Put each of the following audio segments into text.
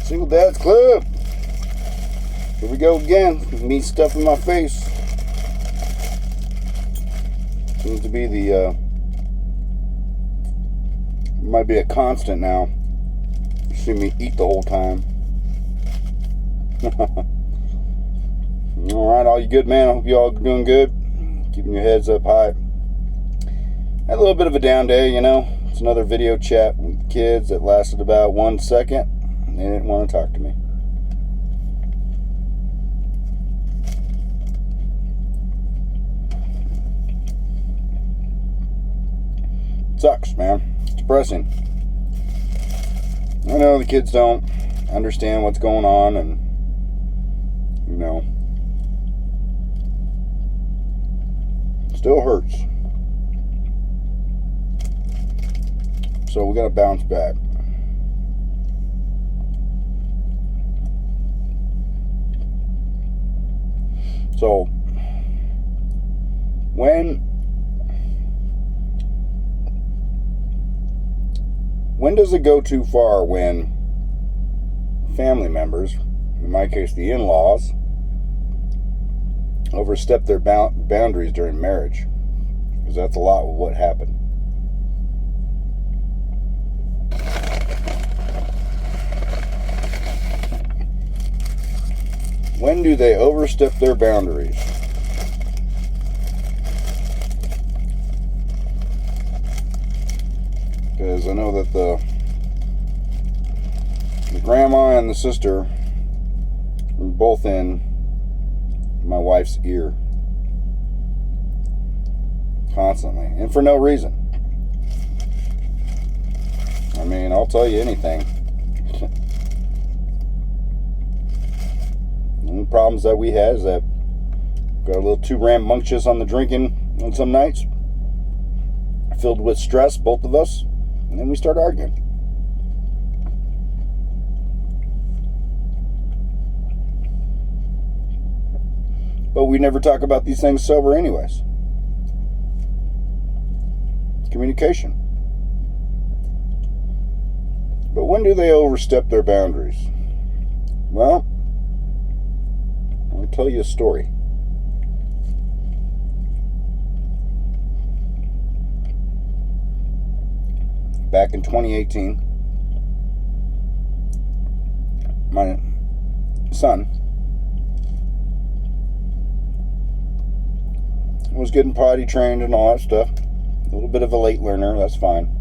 Single Dads Club. Here we go again. Me stuffing my face. Seems to be the, might be a constant now. You see me eat the whole time. Alright, all you good, man. I hope you all are doing good. Keeping your heads up high. Had a little bit of a down day, you know. It's another video chat with the kids that lasted about 1 second. They didn't want to talk to me. Sucks, man. It's depressing. I know the kids don't understand what's going on, and you know, still hurts. So we gotta bounce back. So when does it go too far when family members, in my case the in-laws, overstep their boundaries during marriage? Because that's a lot of what happened. When do they overstep their boundaries? Because I know that the grandma and the sister were both in my wife's ear constantly, and for no reason. I mean, I'll tell you anything. The only problems that we had is that got a little too rambunctious on the drinking on some nights, filled with stress, both of us, and then we start arguing. But we never talk about these things sober anyways. Communication. But when do they overstep their boundaries? Well, I'll tell you a story. Back in 2018, my son was getting potty trained and all that stuff. A little bit of a late learner, that's fine.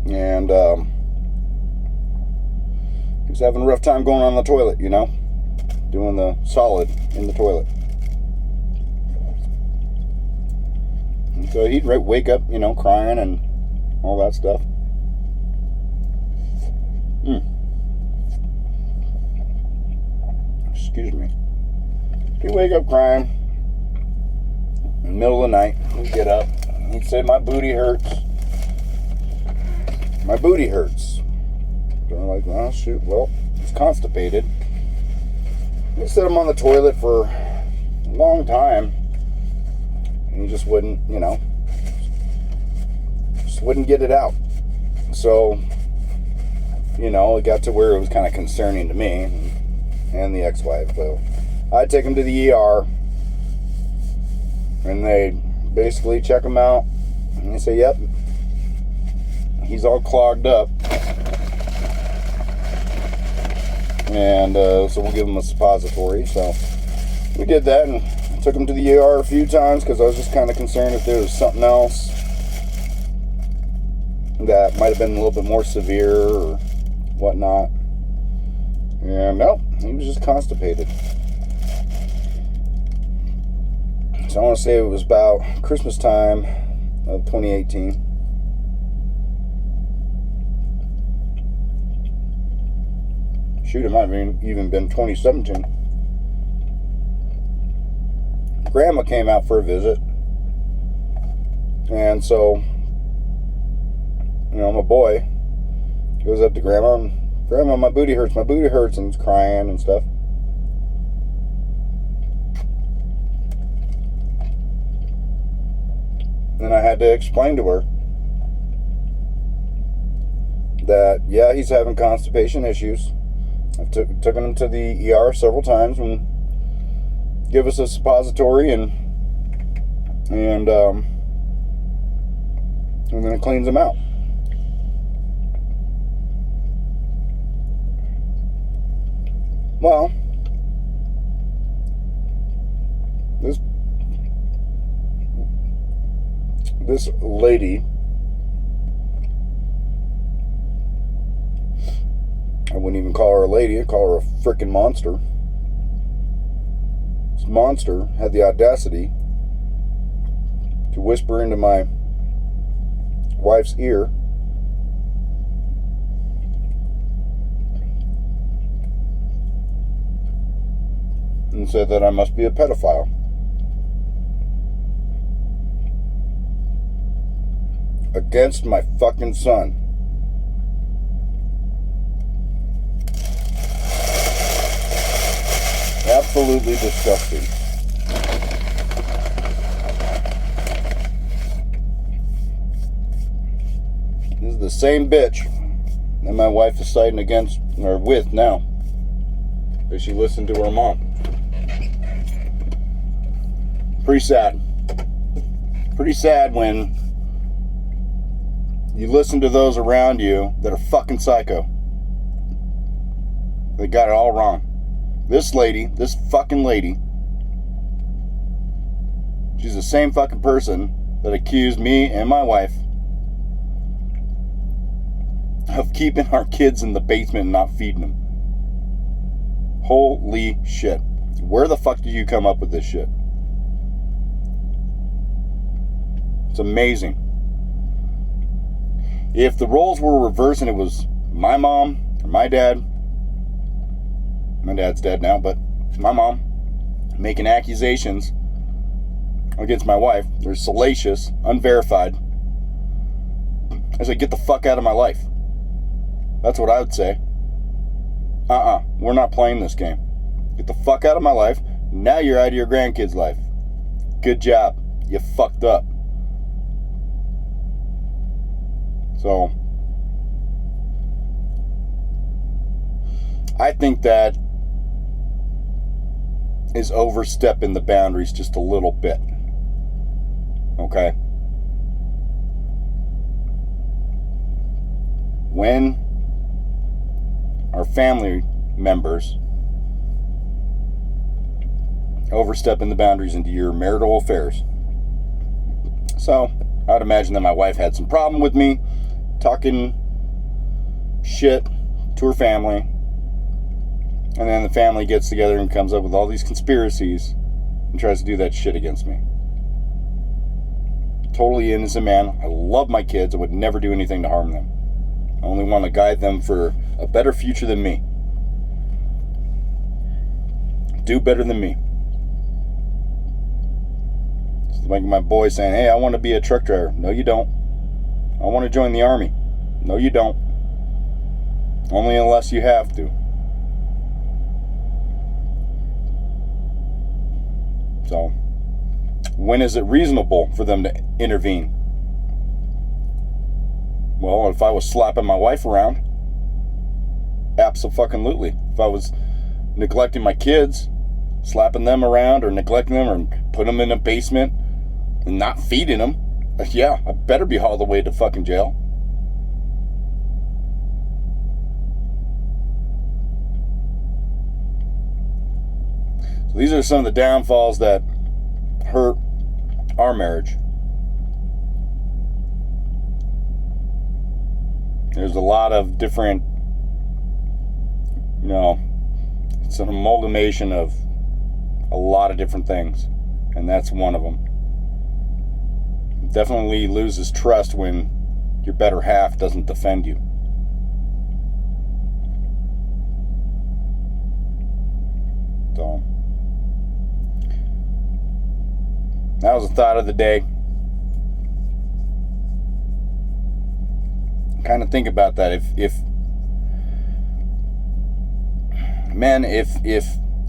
And he was having a rough time going on the toilet, you know, doing the solid in the toilet. And so he'd wake up, you know, crying and all that stuff. Excuse me. He'd wake up crying in the middle of the night. He'd get up. He'd say, "My booty hurts. My booty hurts." So I'm like, "Oh, shoot. Well, he's constipated." We set him on the toilet for a long time. And he just wouldn't, you know, just wouldn't get it out. So, you know, it got to where it was kind of concerning to me and the ex-wife. So I'd take him to the ER, and they basically check him out, and they say, "Yep, he's all clogged up." And so we'll give him a suppository. So we did that, and took him to the ER a few times because I was just kind of concerned if there was something else that might have been a little bit more severe or whatnot. And no, he was just constipated. So I want to say it was about Christmas time of 2018. Shoot, it might have even been 2017. Grandma came out for a visit, and so, you know, my boy goes up to Grandma, and "Grandma, my booty hurts, and he's crying and stuff. And I had to explain to her that, yeah, he's having constipation issues. I've taken him to the ER several times and give us a suppository and then it cleans him out. Well, this lady, I wouldn't even call her a lady, I'd call her a freaking monster. This monster had the audacity to whisper into my wife's ear and said that I must be a pedophile. Against my fucking son. Absolutely disgusting. This is the same bitch that my wife is siding against or with now, because she listened to her mom. Pretty sad. Pretty sad when you listen to those around you that are fucking psycho. They got it all wrong. This lady, this fucking lady, she's the same fucking person that accused me and my wife of keeping our kids in the basement and not feeding them. Holy shit. Where the fuck did you come up with this shit? It's amazing. If the roles were reversed and it was my mom or my dad's dead now, but my mom making accusations against my wife, they're salacious, unverified, I say, get the fuck out of my life. That's what I would say. We're not playing this game. Get the fuck out of my life. Now you're out of your grandkids' life. Good job. You fucked up. So, I think that is overstepping the boundaries just a little bit. Okay? When our family members overstepping the boundaries into your marital affairs. So, I would imagine that my wife had some problem with me talking shit to her family, and then the family gets together and comes up with all these conspiracies and tries to do that shit against me. Totally innocent man. I love my kids. I would never do anything to harm them. I only want to guide them for a better future than me. Do better than me. It's like my boy saying, hey, I want to be a truck driver. No, you don't. I want to join the army. No, you don't. Only unless you have to. So, when is it reasonable for them to intervene? Well, if I was slapping my wife around, absolutely. If I was neglecting my kids, slapping them around or neglecting them or putting them in a basement and not feeding them, yeah, I better be hauled away to fucking jail. So these are some of the downfalls that hurt our marriage. There's a lot of different, it's an amalgamation of a lot of different things, and that's one of them. Definitely loses trust when your better half doesn't defend you. So, that was the thought of the day. Kind of think about that. If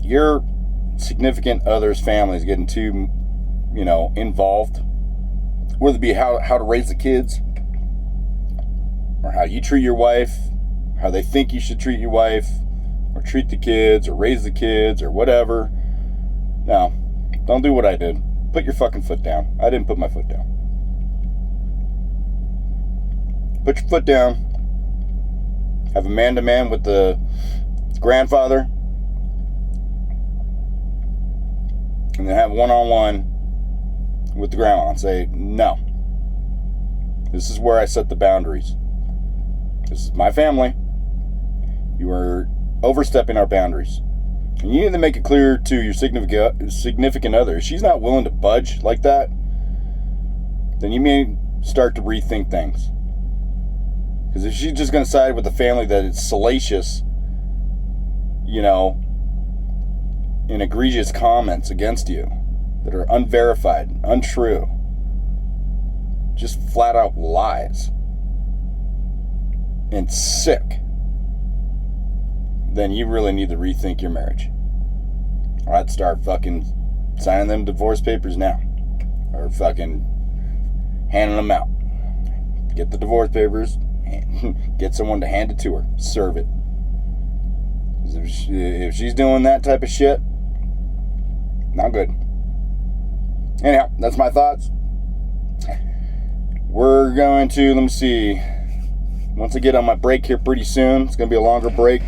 your significant other's family is getting too, involved, whether it be how to raise the kids, or how you treat your wife, how they think you should treat your wife, or treat the kids, or raise the kids, or whatever. No, don't do what I did. Put your fucking foot down. I didn't put my foot down. Put your foot down. Have a man-to-man with the grandfather. And then have one-on-one with the grandma and say, no. This is where I set the boundaries. This is my family. You are overstepping our boundaries. And you need to make it clear to your significant other. If she's not willing to budge like that, then you may start to rethink things. Because if she's just going to side with the family that it's salacious, in egregious comments against you that are unverified, untrue, just flat out lies, and sick, then you really need to rethink your marriage. I'd start fucking signing them divorce papers now. Or fucking handing them out. Get the divorce papers, get someone to hand it to her, serve it. If she's doing that type of shit, not good. Anyhow, that's my thoughts. We're going to, let me see, once I get on my break here pretty soon, it's going to be a longer break.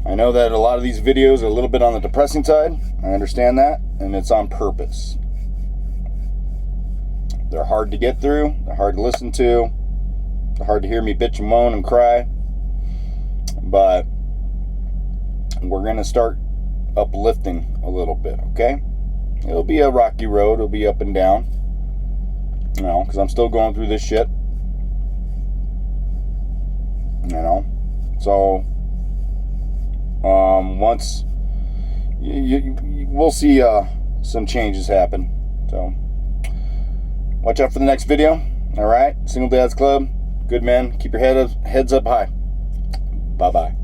I know that a lot of these videos are a little bit on the depressing side. I understand that, and it's on purpose. They're hard to get through. They're hard to listen to. They're hard to hear me bitch and moan and cry. But we're going to start uplifting a little bit, okay? It'll be a rocky road. It'll be up and down. Because I'm still going through this shit. So, once we'll see some changes happen. So, watch out for the next video. All right, Single Dads Club. Good men. Keep your heads up high. Bye-bye.